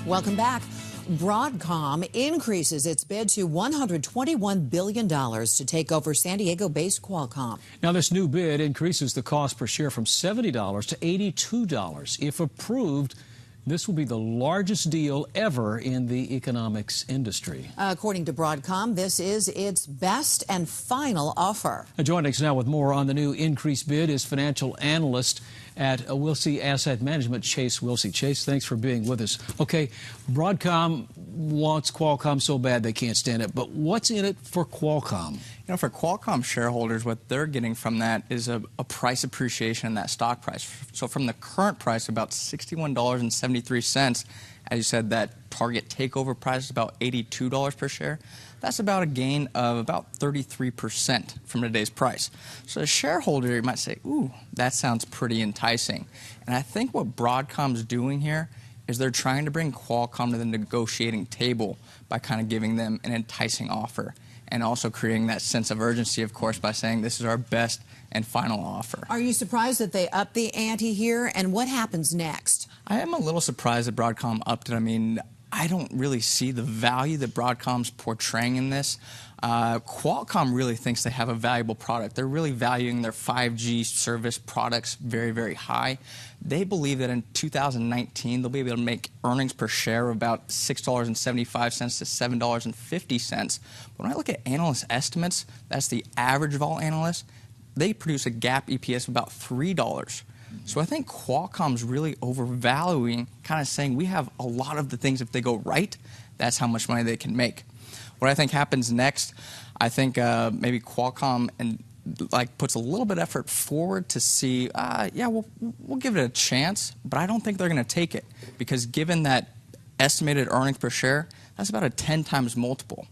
Welcome back. Broadcomm increases its bid to $121 billion to take over San Diego-based Qualcomm. Now, this new bid increases the cost per share from $70 to $82. If approved, this will be the largest deal ever in the economics industry. According to Broadcomm, this is its best and final offer. Joining us now with more on the new increased bid is financial analyst at Wilsey Asset Management, Chase Wilsey. Chase, thanks for being with us. Okay, Broadcomm wants Qualcomm so bad they can't stand it, but what's in it for Qualcomm? You know, for Qualcomm shareholders, what they're getting from that is a price appreciation in that stock price. So from the current price, about $61.73, as you said, that target takeover price is about $82 per share. That's about a gain of about 33% from today's price. So as a shareholder, you might say, ooh, that sounds pretty enticing. And I think what Broadcomm's doing here is they're trying to bring Qualcomm to the negotiating table by kind of giving them an enticing offer, and also creating that sense of urgency, of course, by saying this is our best and final offer. Are you surprised that they upped the ante here, and what happens next? I am a little surprised that Broadcomm upped it. I mean, I don't really see the value that Broadcomm's portraying in this. Qualcomm really thinks they have a valuable product. They're really valuing their 5G service products very, very high. They believe that in 2019, they'll be able to make earnings per share of about $6.75 to $7.50. But when I look at analyst estimates, that's the average of all analysts, they produce a GAAP EPS of about $3. So I think Qualcomm's really overvaluing, kind of saying we have a lot of the things, if they go right, that's how much money they can make. What I think happens next, I think maybe Qualcomm puts a little bit of effort forward to see, yeah, we'll give it a chance, but I don't think they're going to take it, because given that estimated earnings per share, that's about a 10 times multiple.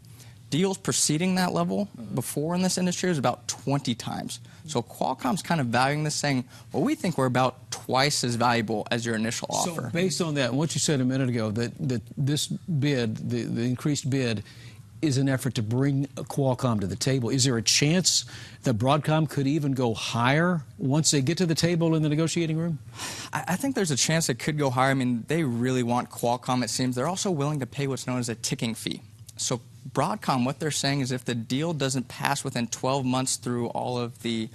Deals preceding that level before in this industry is about 20 times. So Qualcomm's kind of valuing this, saying, well, we think we're about twice as valuable as your initial offer. So based on that, what you said a minute ago, that this bid, the increased bid, is an effort to bring Qualcomm to the table. Is there a chance that Broadcomm could even go higher once they get to the table in the negotiating room? I think there's a chance it could go higher. I mean, they really want Qualcomm, it seems. They're also willing to pay what's known as a ticking fee. So Broadcomm, what they're saying is if the deal doesn't pass within 12 months through all of the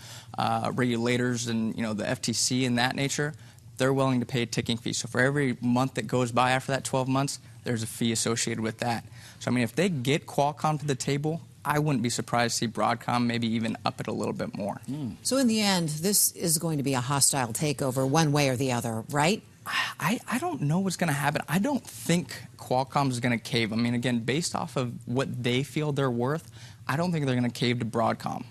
regulators and, you know, the FTC and that nature, they're willing to pay a ticking fee. So for every month that goes by after that 12 months, there's a fee associated with that. So, I mean, if they get Qualcomm to the table, I wouldn't be surprised to see Broadcomm maybe even up it a little bit more. So in the end, this is going to be a hostile takeover one way or the other, right? I don't know what's going to happen. I don't think Qualcomm is going to cave. I mean, again, based off of what they feel they're worth, I don't think they're going to cave to Broadcomm.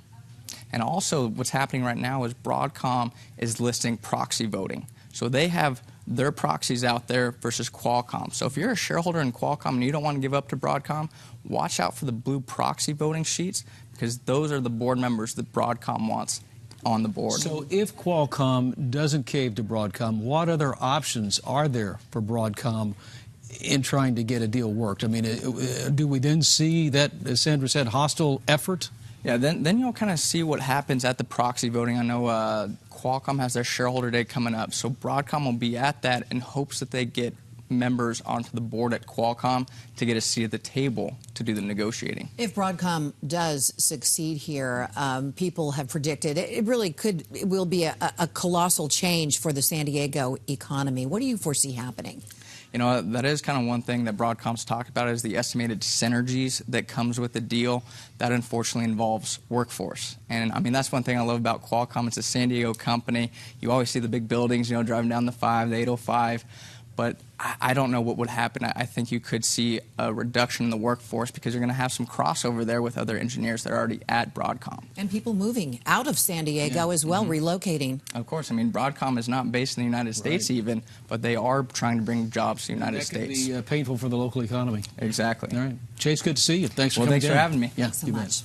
And also, what's happening right now is Broadcomm is listing proxy voting. So they have their proxies out there versus Qualcomm. So if you're a shareholder in Qualcomm and you don't want to give up to Broadcomm, watch out for the blue proxy voting sheets, because those are the board members that Broadcomm wants on the board. So if Qualcomm doesn't cave to Broadcomm, what other options are there for Broadcomm in trying to get a deal worked? I mean, do we then see that, as Sandra said, hostile effort? Yeah, then you'll kind of see what happens at the proxy voting. I know Qualcomm has their shareholder day coming up, so Broadcomm will be at that in hopes that they get members onto the board at Qualcomm to get a seat at the table to do the negotiating. If Broadcomm does succeed here, people have predicted it will be a colossal change for the San Diego economy. What do you foresee happening? You know, that is kind of one thing that Broadcomm's talked about, is the estimated synergies that comes with the deal. That unfortunately involves workforce. And I mean, that's one thing I love about Qualcomm. It's a San Diego company. You always see the big buildings, you know, driving down the 805. But I don't know what would happen. I think you could see a reduction in the workforce, because you're going to have some crossover there with other engineers that are already at Broadcomm. And people moving out of San Diego as well, relocating. Of course. I mean, Broadcomm is not based in the United States even, but they are trying to bring jobs to the United States. That could be painful for the local economy. Exactly. All right. Chase, good to see you. Thanks for coming down. Thanks for having me. Thanks so much.